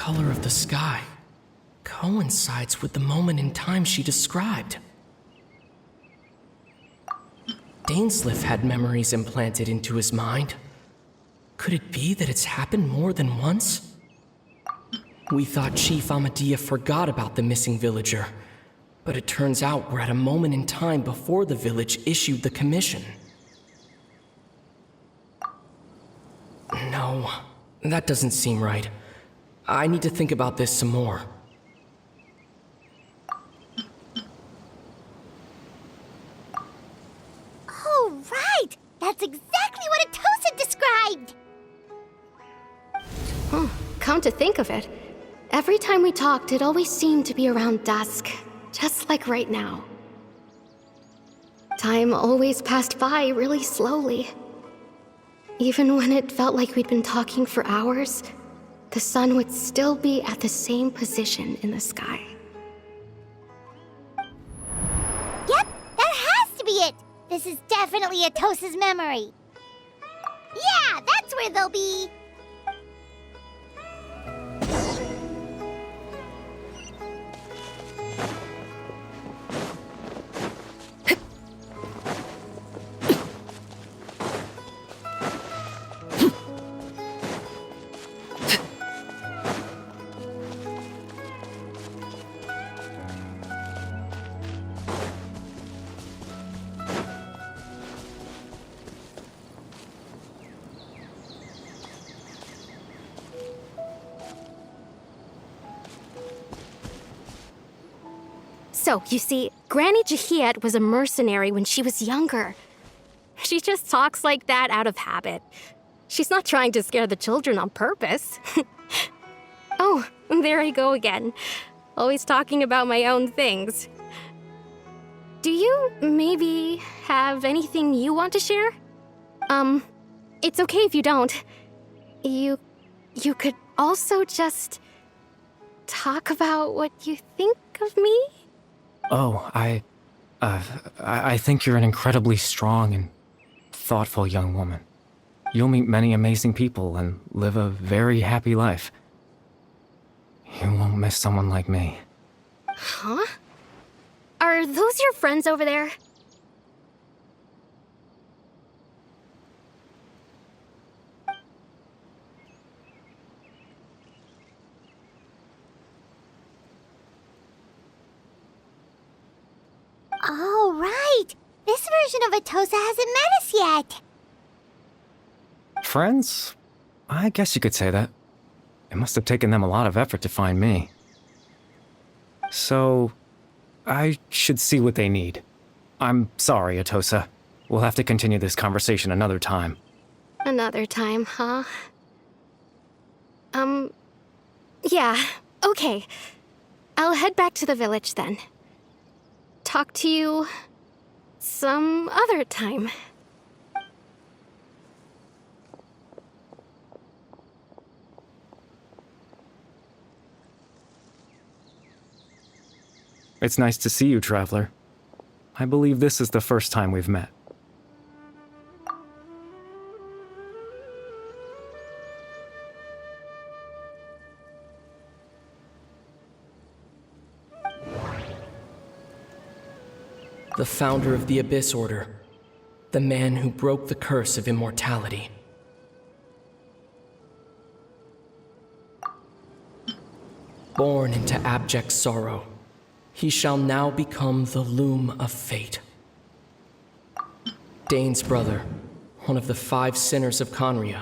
color of the sky coincides with the moment in time she described. Dainsleif had memories implanted into his mind. Could it be that it's happened more than once? We thought Chief Amadea forgot about the missing villager, but it turns out we're at a moment in time before the village issued the commission. No, that doesn't seem right. I need to think about this some more. Oh, right! That's exactly what Atosa described! Come to think of it, every time we talked, it always seemed to be around dusk, just like right now. Time always passed by really slowly. Even when it felt like we'd been talking for hours, the sun would still be at the same position in the sky. Yep, that has to be it! This is definitely Atosa's memory. Yeah, that's where they'll be! So, you see, Granny Jahiet was a mercenary when she was younger. She just talks like that out of habit. She's not trying to scare the children on purpose. Oh, there I go again. Always talking about my own things. Do you maybe have anything you want to share? It's okay if you don't. You could also just talk about what you think of me? Oh, I think you're an incredibly strong and thoughtful young woman. You'll meet many amazing people and live a very happy life. You won't miss someone like me. Huh? Are those your friends over there? Oh, right! This version of Atosa hasn't met us yet! Friends? I guess you could say that. It must have taken them a lot of effort to find me. So, I should see what they need. I'm sorry, Atosa. We'll have to continue this conversation another time. Another time, huh? Yeah, okay. I'll head back to the village then. Talk to you some other time. It's nice to see you, Traveler. I believe this is the first time we've met. The founder of the Abyss Order. The man who broke the curse of immortality. Born into abject sorrow, he shall now become the loom of fate. Dane's brother, one of the 5 sinners of Conria.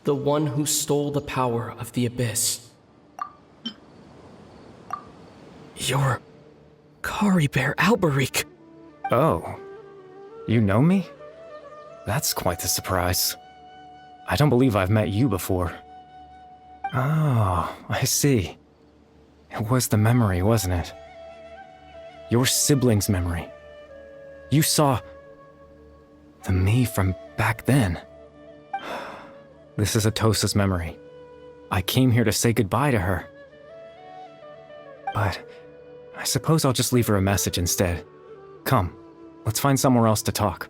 The one who stole the power of the Abyss. You're Caribert Alberic. Oh. You know me? That's quite the surprise. I don't believe I've met you before. Oh, I see. It was the memory, wasn't it? Your sibling's memory. You saw the me from back then. This is Atosa's memory. I came here to say goodbye to her. But I suppose I'll just leave her a message instead. Come, let's find somewhere else to talk.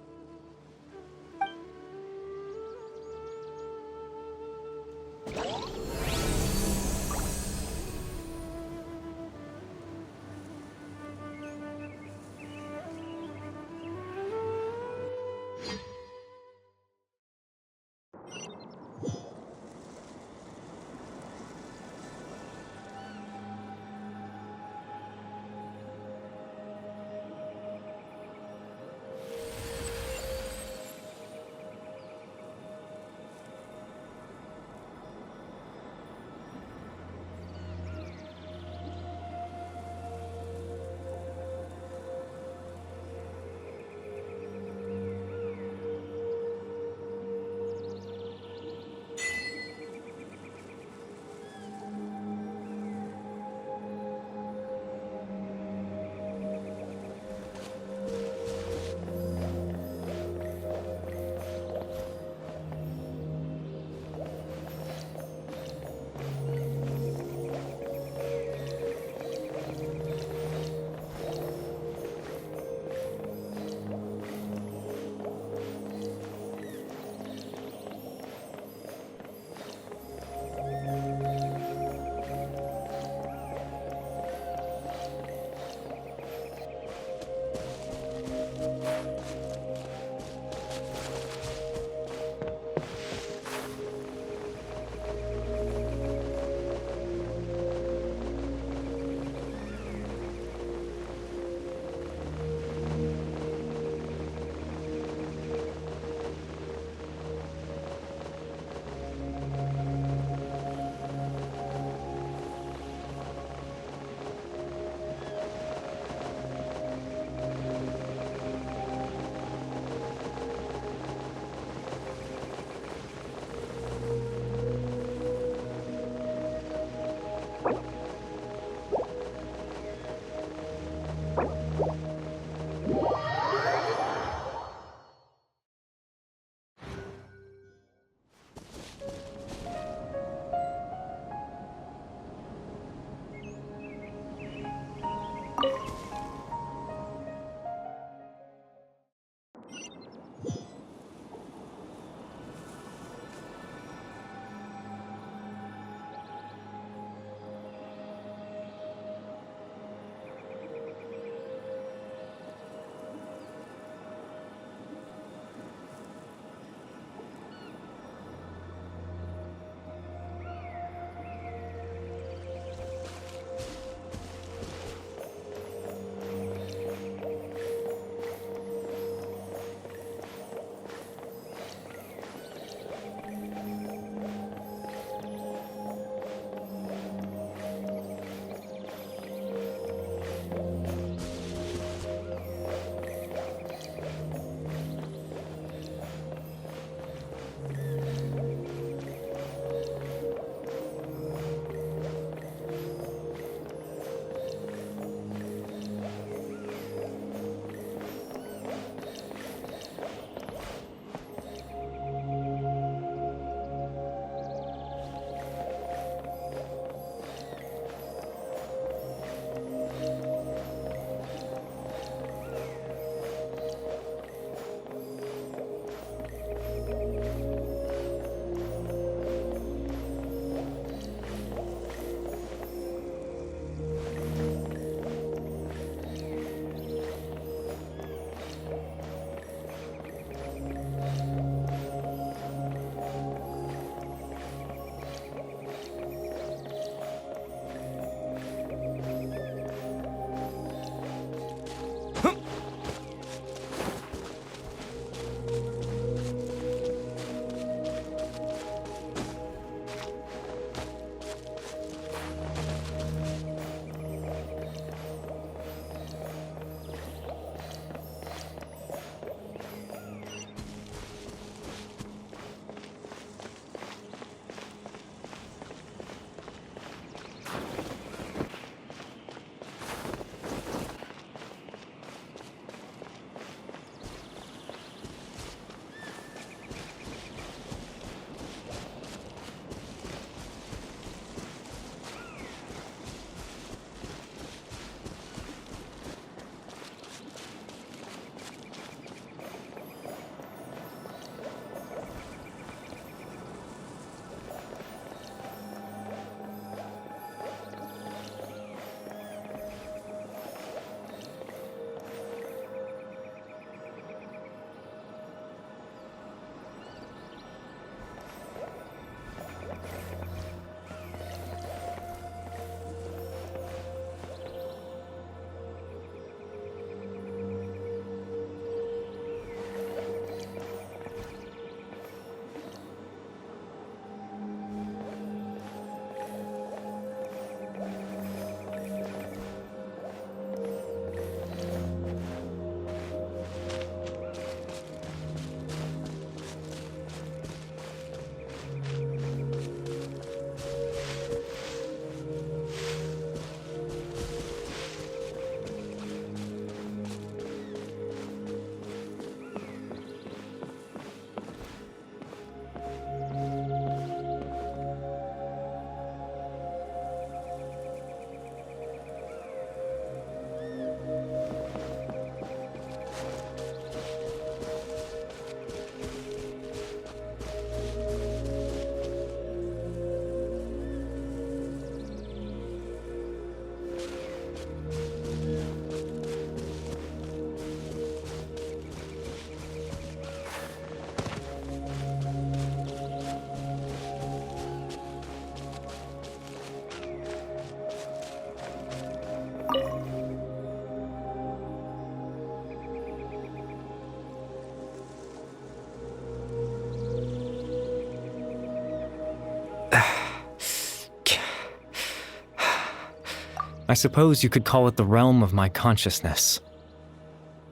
I suppose you could call it the realm of my consciousness.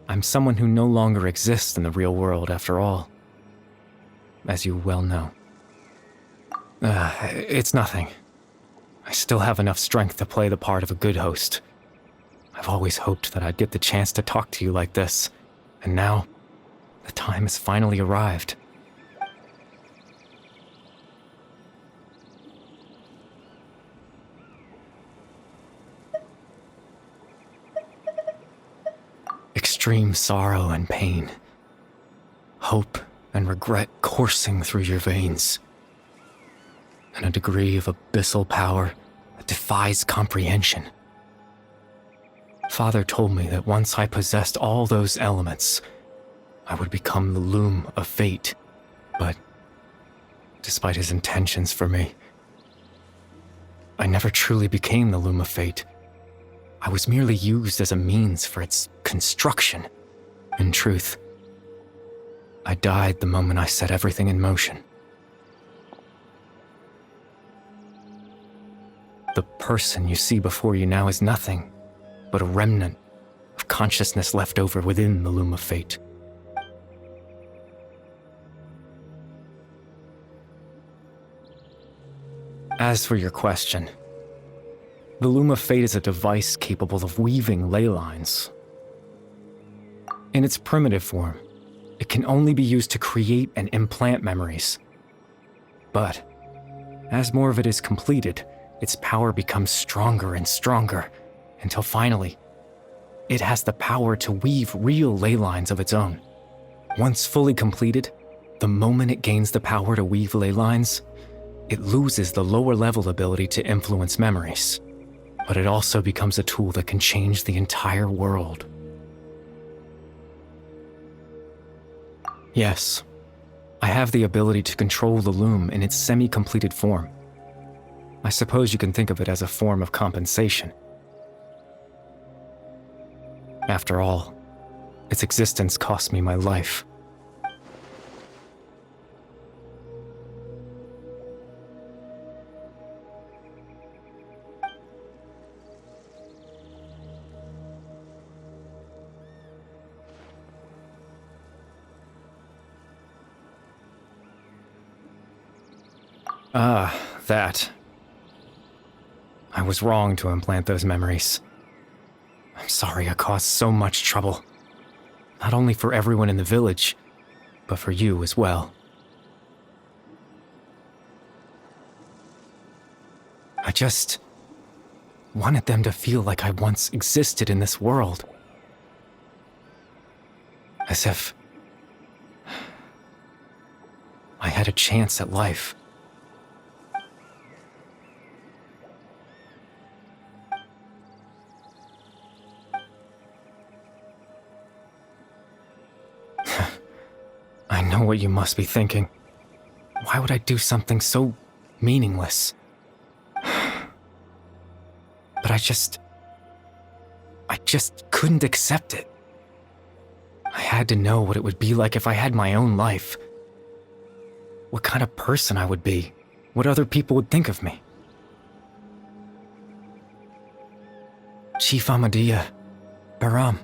I'm someone who no longer exists in the real world after all, as you well know. It's nothing. I still have enough strength to play the part of a good host. I've always hoped that I'd get the chance to talk to you like this, and now, the time has finally arrived. Extreme sorrow and pain, hope and regret coursing through your veins, and a degree of abyssal power that defies comprehension. Father told me that once I possessed all those elements, I would become the loom of fate, but despite his intentions for me, I never truly became the loom of fate. I was merely used as a means for its construction. In truth, I died the moment I set everything in motion. The person you see before you now is nothing but a remnant of consciousness left over within the loom of fate. As for your question, the loom of fate is a device capable of weaving ley lines. In its primitive form, it can only be used to create and implant memories. But as more of it is completed, its power becomes stronger and stronger, until finally, it has the power to weave real ley lines of its own. Once fully completed, the moment it gains the power to weave ley lines, it loses the lower level ability to influence memories. But it also becomes a tool that can change the entire world. Yes, I have the ability to control the loom in its semi-completed form. I suppose you can think of it as a form of compensation. After all, its existence cost me my life. That. I was wrong to implant those memories. I'm sorry I caused so much trouble. Not only for everyone in the village, but for you as well. I just wanted them to feel like I once existed in this world. As if I had a chance at life. I know what you must be thinking. Why would I do something so meaningless? But I just couldn't accept it. I had to know what it would be like if I had my own life. What kind of person I would be. What other people would think of me. Chief Ahmadiyya, Baram,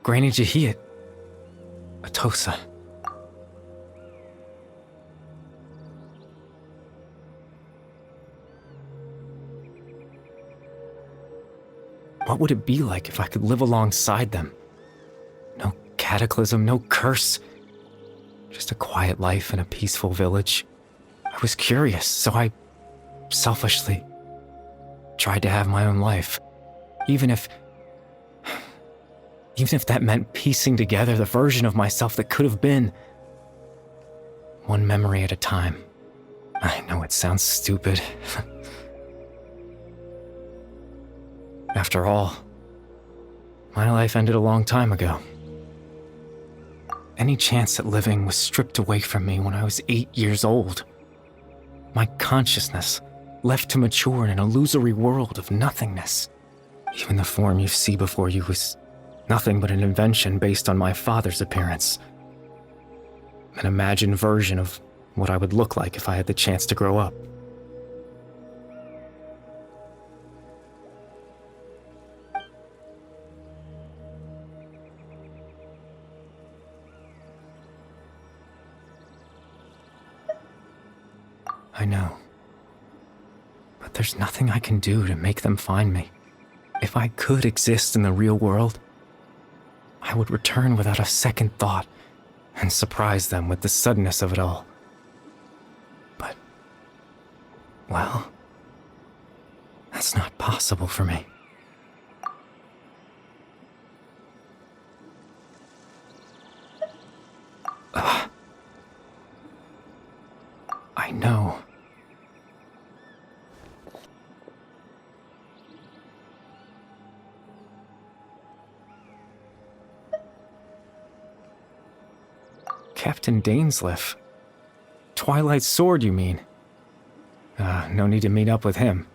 Granny Jahiyat, Atosa. What would it be like if I could live alongside them? No cataclysm, no curse. Just a quiet life in a peaceful village. I was curious, so I selfishly tried to have my own life. Even if that meant piecing together the version of myself that could have been. One memory at a time. I know it sounds stupid. After all, my life ended a long time ago. Any chance at living was stripped away from me when I was 8 years old. My consciousness left to mature in an illusory world of nothingness. Even the form you see before you was nothing but an invention based on my father's appearance. An imagined version of what I would look like if I had the chance to grow up. But there's nothing I can do to make them find me. If I could exist in the real world, I would return without a second thought and surprise them with the suddenness of it all. But, well, that's not possible for me. I know. Captain Dainsleif. Twilight's sword, you mean? No need to meet up with him.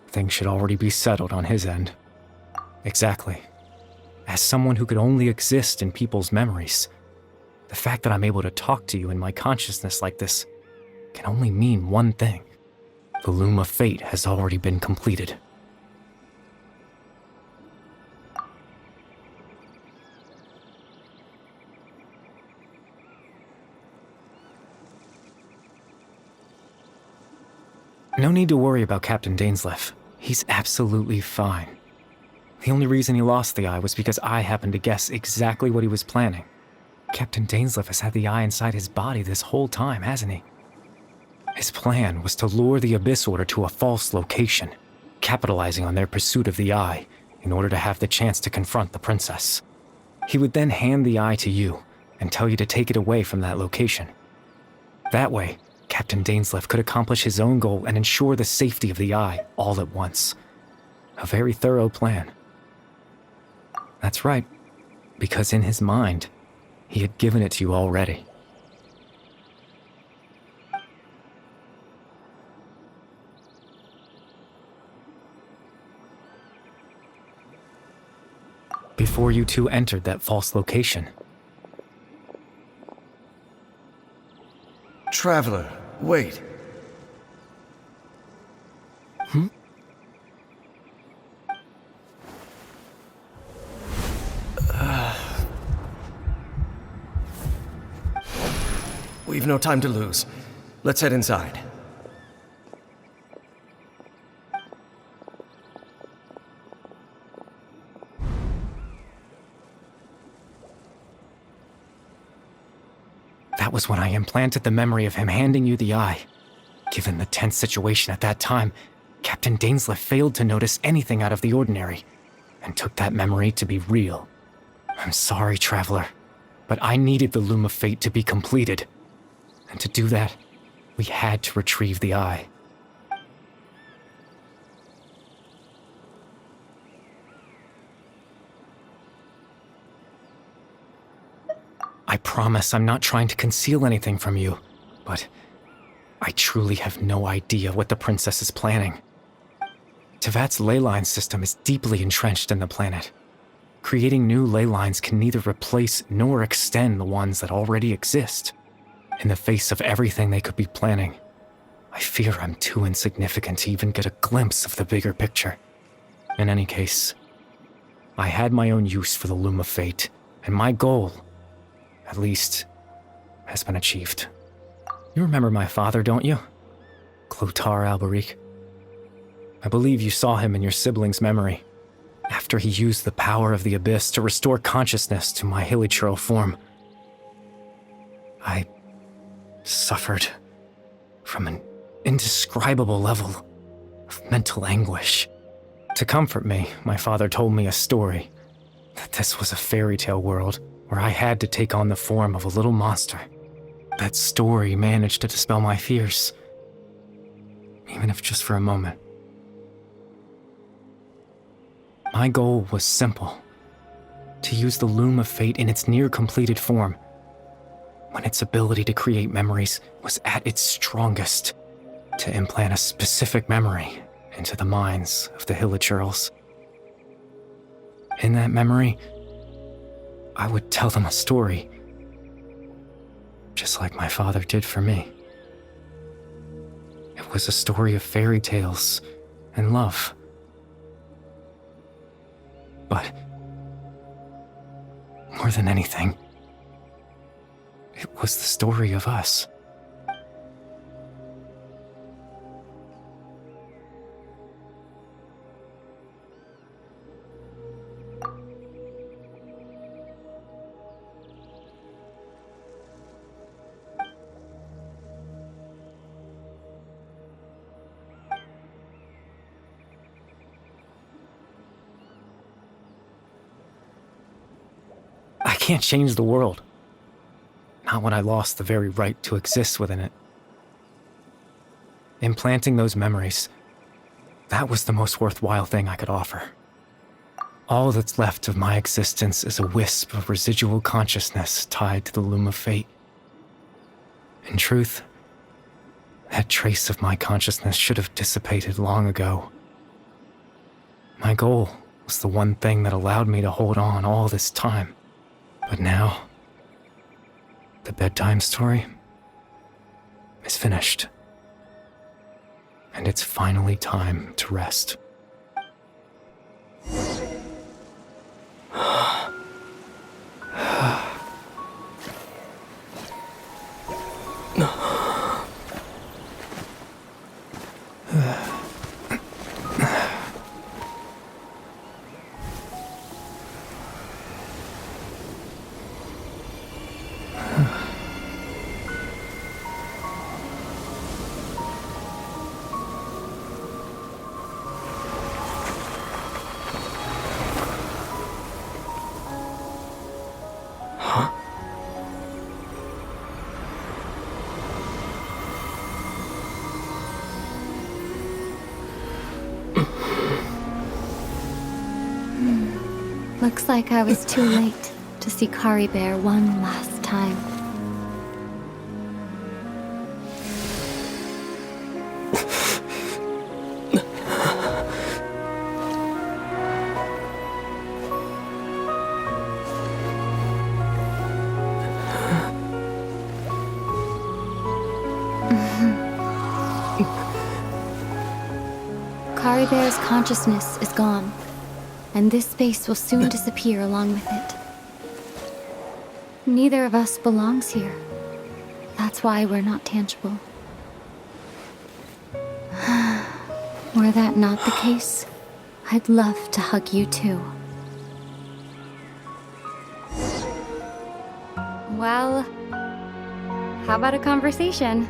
Things should already be settled on his end. Exactly. As someone who could only exist in people's memories, the fact that I'm able to talk to you in my consciousness like this can only mean one thing. The loom of fate has already been completed. No need to worry about Captain Dainsleif. He's absolutely fine. The only reason he lost the eye was because I happened to guess exactly what he was planning. Captain Dainsleif has had the eye inside his body this whole time, hasn't he? His plan was to lure the Abyss Order to a false location, capitalizing on their pursuit of the eye in order to have the chance to confront the princess. He would then hand the eye to you and tell you to take it away from that location. That way, Captain Dainsleif could accomplish his own goal and ensure the safety of the eye all at once. A very thorough plan. That's right, because in his mind, he had given it to you already. Before you two entered that false location. Traveler, wait. We've no time to lose. Let's head inside. That was when I implanted the memory of him handing you the eye. Given the tense situation at that time, Captain Dainsleif failed to notice anything out of the ordinary, and took that memory to be real. I'm sorry, Traveler, but I needed the Loom of Fate to be completed. And to do that, we had to retrieve the eye. I promise I'm not trying to conceal anything from you, but I truly have no idea what the princess is planning. Tevat's ley line system is deeply entrenched in the planet. Creating new ley lines can neither replace nor extend the ones that already exist. In the face of everything they could be planning, I fear I'm too insignificant to even get a glimpse of the bigger picture. In any case, I had my own use for the Loom of Fate, and my goal, at least, has been achieved. You remember my father, don't you? Clotar Alberic. I believe you saw him in your sibling's memory, after he used the power of the Abyss to restore consciousness to my hilichurl form. I suffered from an indescribable level of mental anguish. To comfort me, my father told me a story, that this was a fairy tale world where I had to take on the form of a little monster. That story managed to dispel my fears, even if just for a moment. My goal was simple, to use the Loom of Fate in its near-completed form, when its ability to create memories was at its strongest, to implant a specific memory into the minds of the hilichurls. In that memory, I would tell them a story, just like my father did for me. It was a story of fairy tales and love. But more than anything, it was the story of us. can't change the world. Not when I lost the very right to exist within it. Implanting those memories, that was the most worthwhile thing I could offer. All that's left of my existence is a wisp of residual consciousness tied to the loom of fate. In truth, that trace of my consciousness should have dissipated long ago. My goal was the one thing that allowed me to hold on all this time. But now, the bedtime story is finished. And it's finally time to rest. Looks like I was too late to see Kari Bear one last time. Kari Bear's consciousness is gone, and this space will soon disappear along with it. Neither of us belongs here. That's why we're not tangible. Were that not the case, I'd love to hug you too. Well, how about a conversation?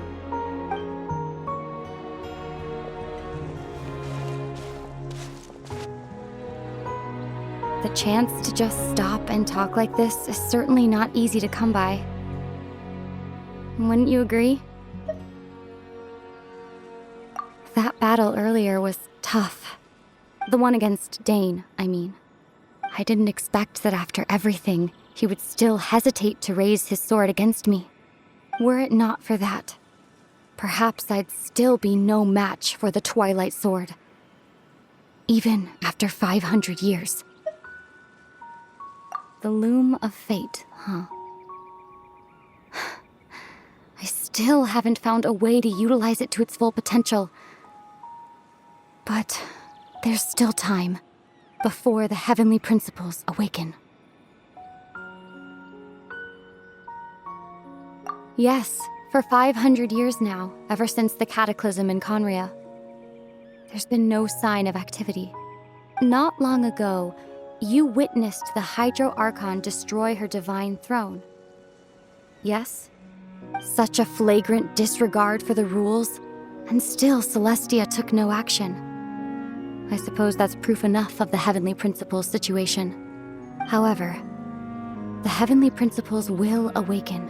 The chance to just stop and talk like this is certainly not easy to come by. Wouldn't you agree? That battle earlier was tough. The one against Dane, I mean. I didn't expect that after everything, he would still hesitate to raise his sword against me. Were it not for that, perhaps I'd still be no match for the Twilight Sword. Even after 500 years. The loom of fate, huh? I still haven't found a way to utilize it to its full potential. But there's still time before the heavenly principles awaken. Yes, for 500 years now, ever since the cataclysm in Conria, there's been no sign of activity. Not long ago, you witnessed the Hydro Archon destroy her divine throne. Yes? Such a flagrant disregard for the rules, and still Celestia took no action. I suppose that's proof enough of the Heavenly Principles situation. However, the Heavenly Principles will awaken.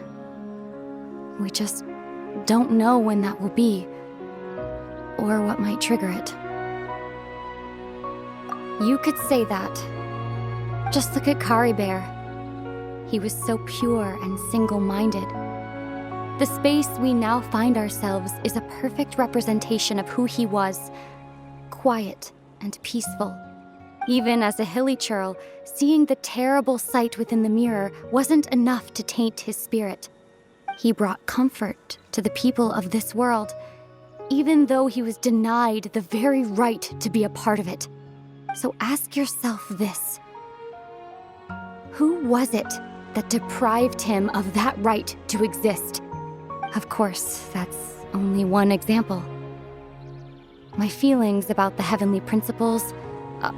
We just don't know when that will be, or what might trigger it. You could say that. Just look at Kari Bear. He was so pure and single-minded. The space we now find ourselves is a perfect representation of who he was. Quiet and peaceful. Even as a hilly churl, seeing the terrible sight within the mirror wasn't enough to taint his spirit. He brought comfort to the people of this world, even though he was denied the very right to be a part of it. So ask yourself this. Who was it that deprived him of that right to exist? Of course, that's only one example. My feelings about the heavenly principles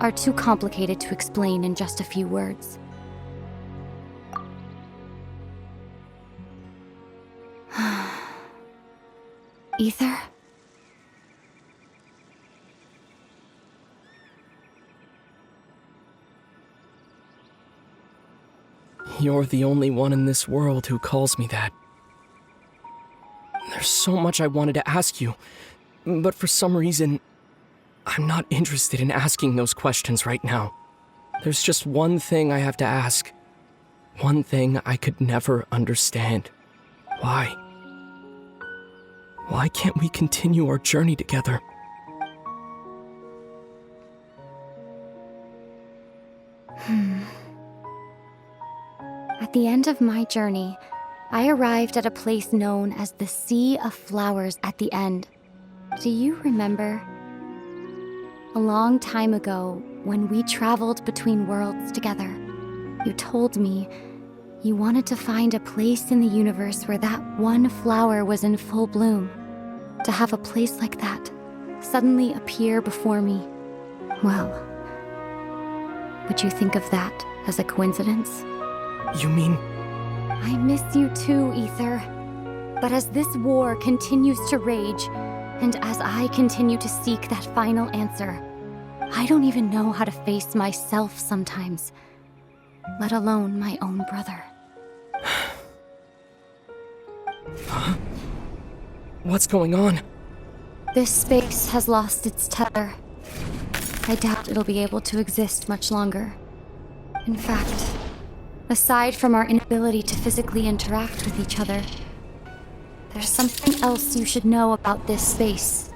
are too complicated to explain in just a few words. Ether? You're the only one in this world who calls me that. There's so much I wanted to ask you, but for some reason, I'm not interested in asking those questions right now. There's just one thing I have to ask. One thing I could never understand. Why? Why can't we continue our journey together? At the end of my journey, I arrived at a place known as the Sea of Flowers at the end. Do you remember? A long time ago, when we traveled between worlds together, you told me you wanted to find a place in the universe where that one flower was in full bloom. To have a place like that suddenly appear before me, well, would you think of that as a coincidence? You mean... I miss you too, Ether. But as this war continues to rage, and as I continue to seek that final answer, I don't even know how to face myself sometimes, let alone my own brother. Huh? What's going on? This space has lost its tether. I doubt it'll be able to exist much longer. In fact, aside from our inability to physically interact with each other, there's something else you should know about this space.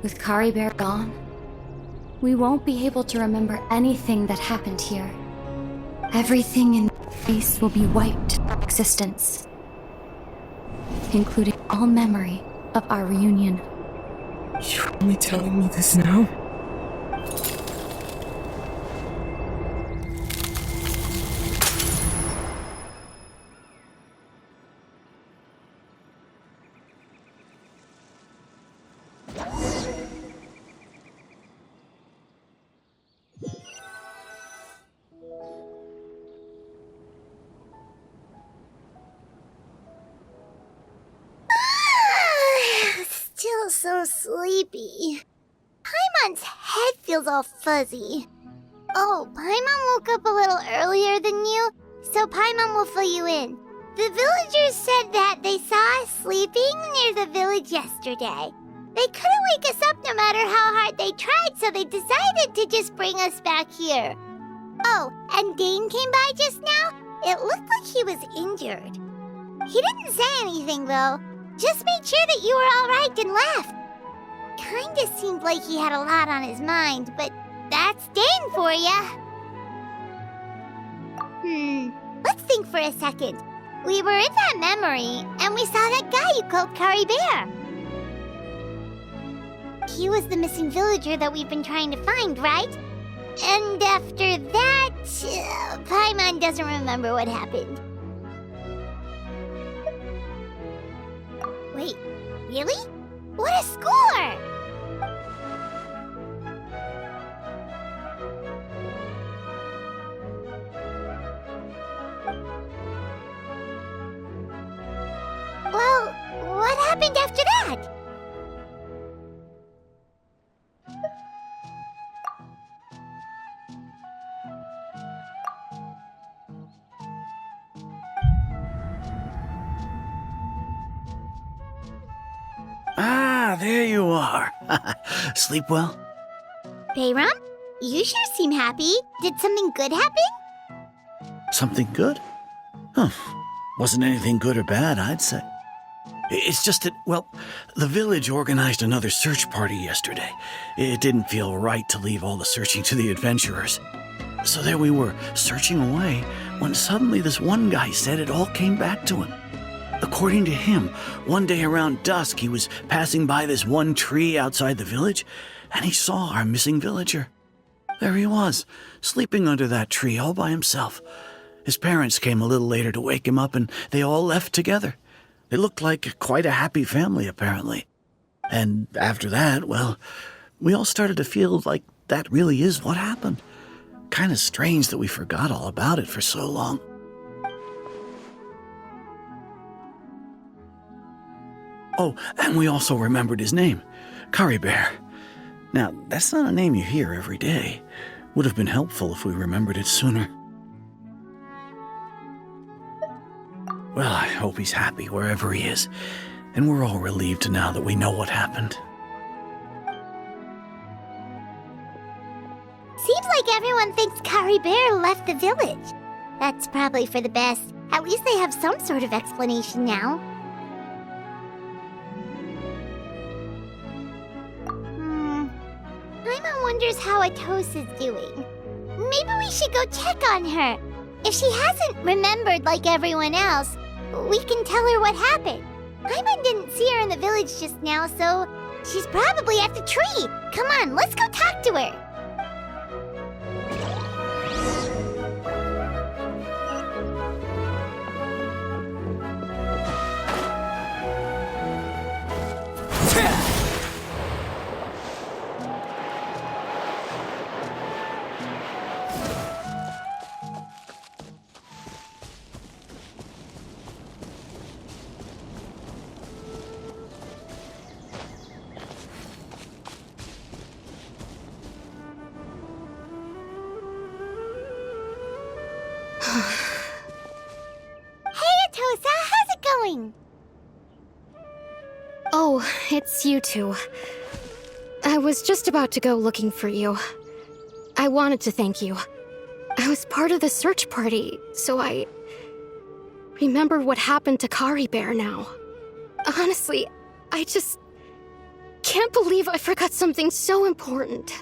With Kari Bear gone, we won't be able to remember anything that happened here. Everything in this space will be wiped from existence, including all memory of our reunion. You're only telling me this now? Still so sleepy. Paimon's head feels all fuzzy. Oh, Paimon woke up a little earlier than you, so Paimon will fill you in. The villagers said that they saw us sleeping near the village yesterday. They couldn't wake us up no matter how hard they tried, so they decided to just bring us back here. Oh, and Dane came by just now. It looked like he was injured. He didn't say anything, though. Just made sure that you were all right and left. Kinda seemed like he had a lot on his mind, but that's Dane for ya. Let's think for a second. We were in that memory, and we saw that guy you called Kari Bear. He was the missing villager that we've been trying to find, right? And after that, Paimon doesn't remember what happened. Wait, really? What a score! Well, what happened after that? Ah, there you are. Sleep well? Bayram, you sure seem happy. Did something good happen? Something good? Huh. Wasn't anything good or bad, I'd say. It's just that, well, the village organized another search party yesterday. It didn't feel right to leave all the searching to the adventurers. So there we were, searching away, when suddenly this one guy said it all came back to him. According to him, one day around dusk, he was passing by this one tree outside the village, and he saw our missing villager. There he was, sleeping under that tree all by himself. His parents came a little later to wake him up, and they all left together. They looked like quite a happy family, apparently. And after that, well, we all started to feel like that really is what happened. Kind of strange that we forgot all about it for so long. Oh, and we also remembered his name, Kari Bear. Now, that's not a name you hear every day. Would have been helpful if we remembered it sooner. Well, I hope he's happy wherever he is, and we're all relieved now that we know what happened. Seems like everyone thinks Kari Bear left the village. That's probably for the best. At least they have some sort of explanation now. Paimon wonders how Atosa's doing. Maybe we should go check on her. If she hasn't remembered like everyone else, we can tell her what happened. Paimon didn't see her in the village just now, so she's probably at the tree. Come on, let's go talk to her. Oh, it's you two. I was just about to go looking for you. I wanted to thank you. I was part of the search party, so I remember what happened to Kari Bear now. Honestly, I just can't believe I forgot something so important.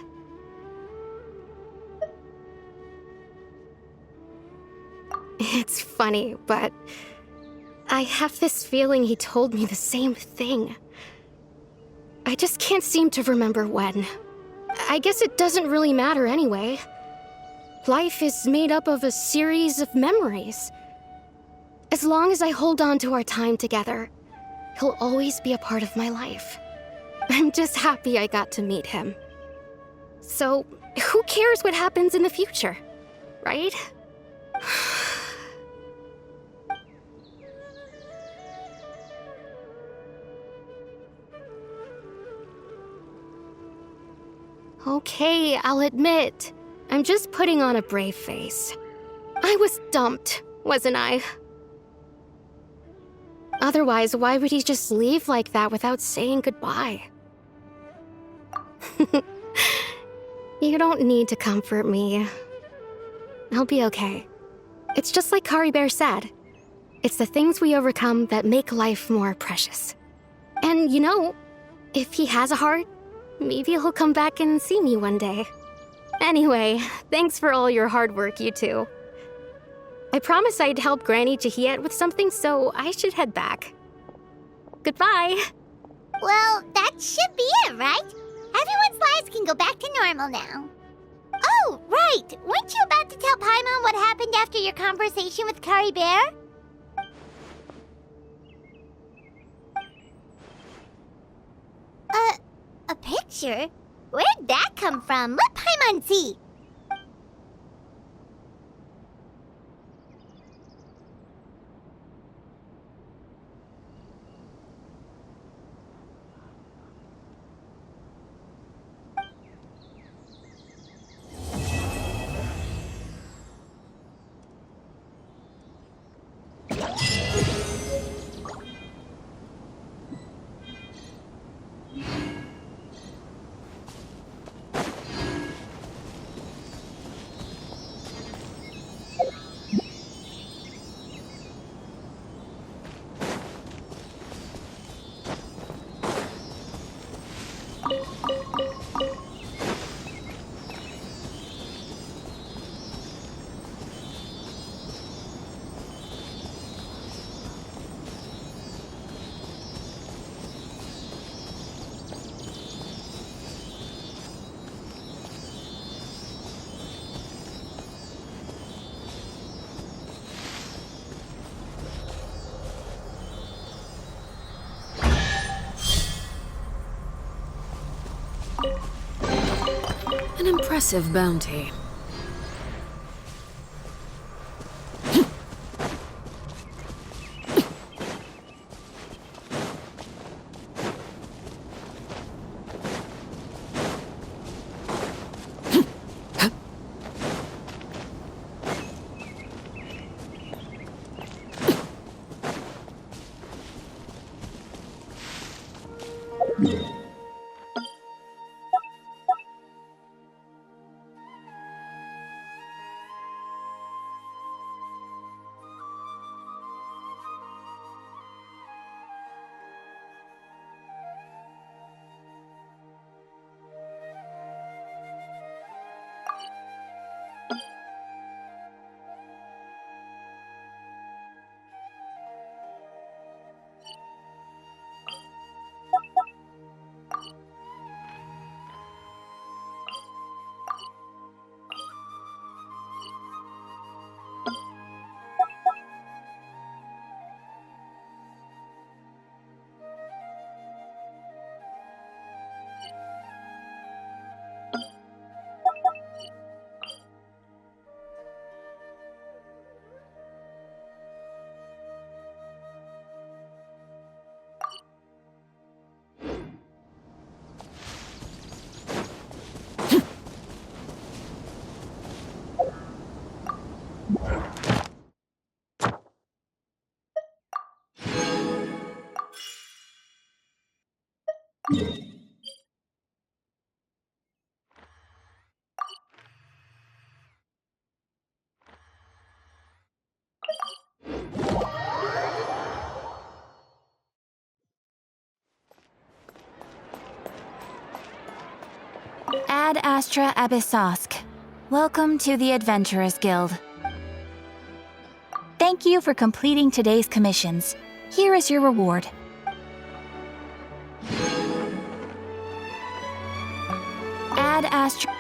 It's funny, but I have this feeling he told me the same thing. I just can't seem to remember when. I guess it doesn't really matter anyway. Life is made up of a series of memories. As long as I hold on to our time together, he'll always be a part of my life. I'm just happy I got to meet him. So, who cares what happens in the future, right? Okay, I'll admit, I'm just putting on a brave face. I was dumped, wasn't I? Otherwise, why would he just leave like that without saying goodbye? You don't need to comfort me. I'll be okay. It's just like Kari Bear said. It's the things we overcome that make life more precious. And you know, if he has a heart, maybe he'll come back and see me one day. Anyway, thanks for all your hard work, you two. I promised I'd help Granny Jahiet with something, so I should head back. Goodbye. Well, that should be it, right? Everyone's lives can go back to normal now. Oh, right! Weren't you about to tell Paimon what happened after your conversation with Kari Bear? A picture? Where'd that come from? Let Paimon see. An impressive bounty. Ad Astra Abyssosk. Welcome to the Adventurers Guild. Thank you for completing today's commissions. Here is your reward. Ad Astra...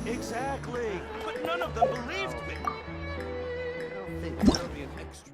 Exactly, but none of them believed me. I don't think there'll be an extra.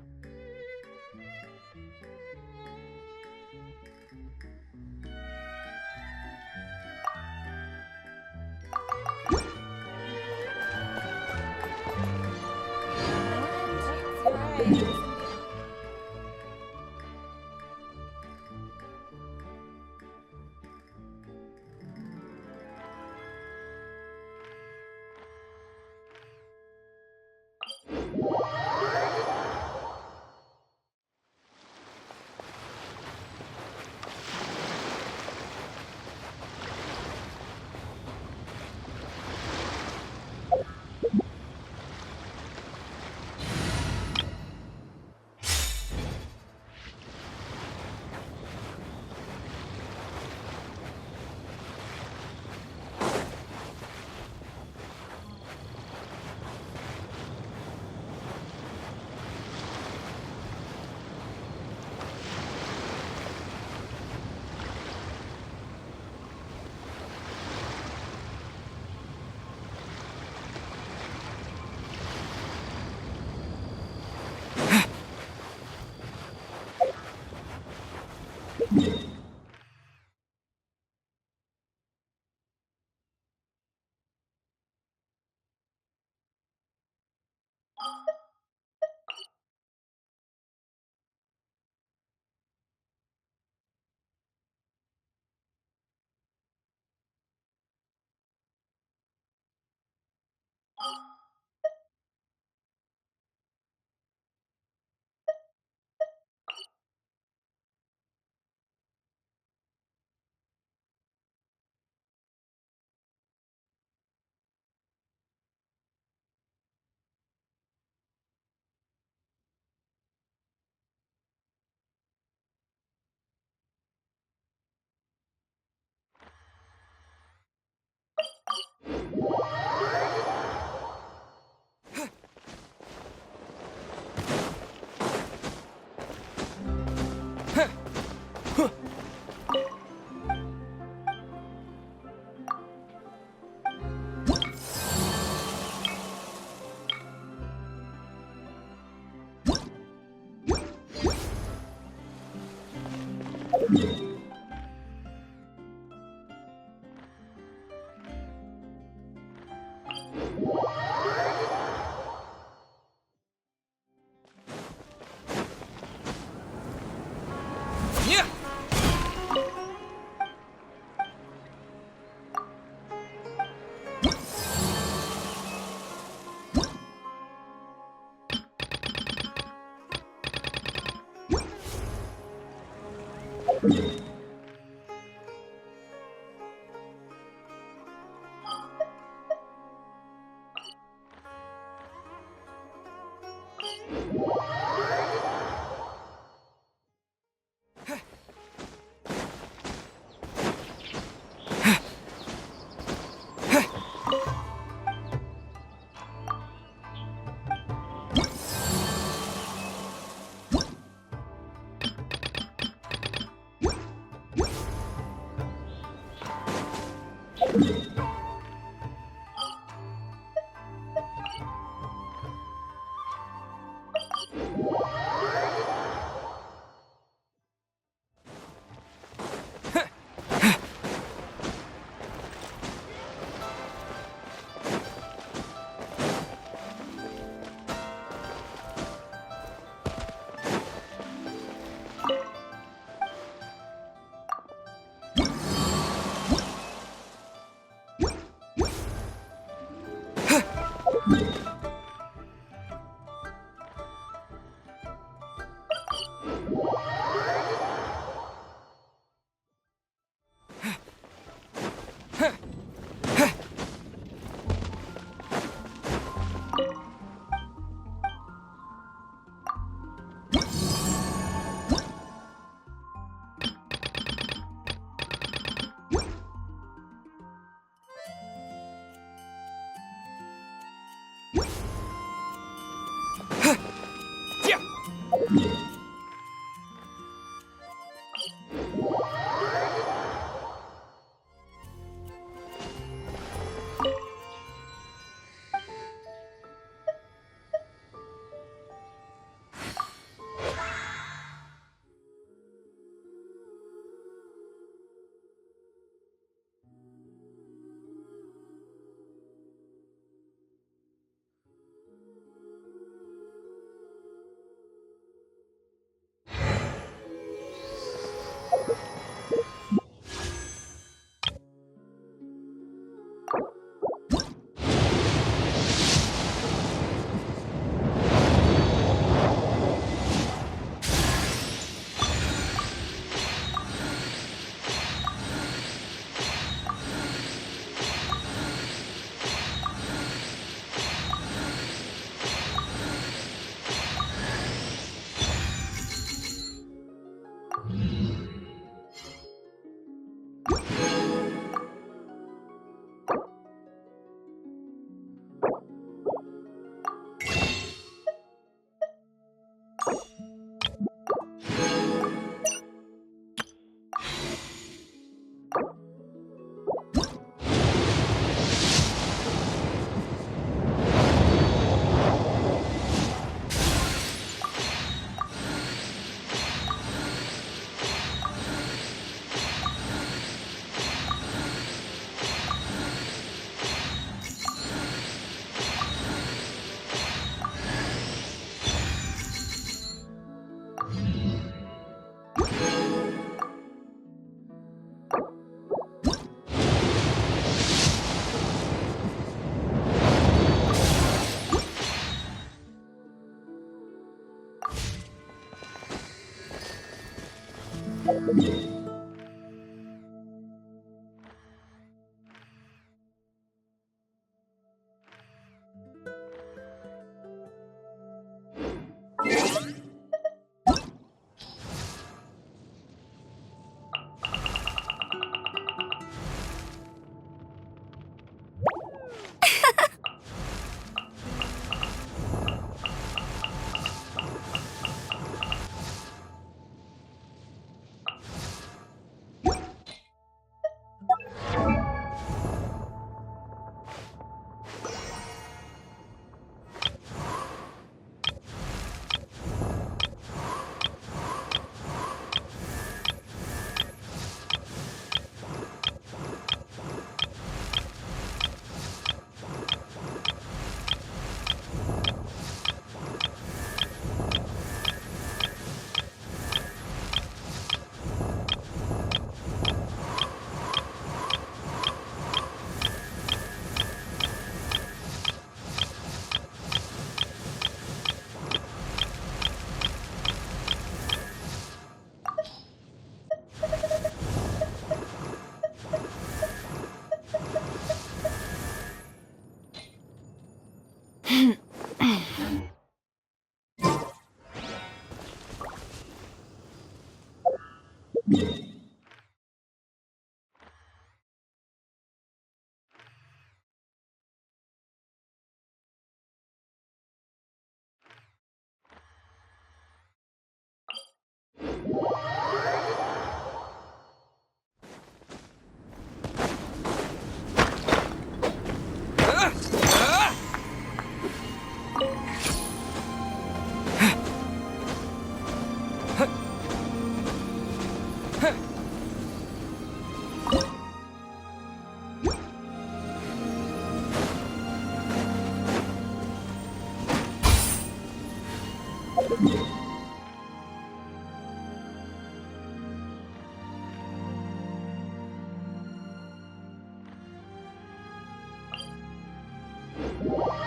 Yeah!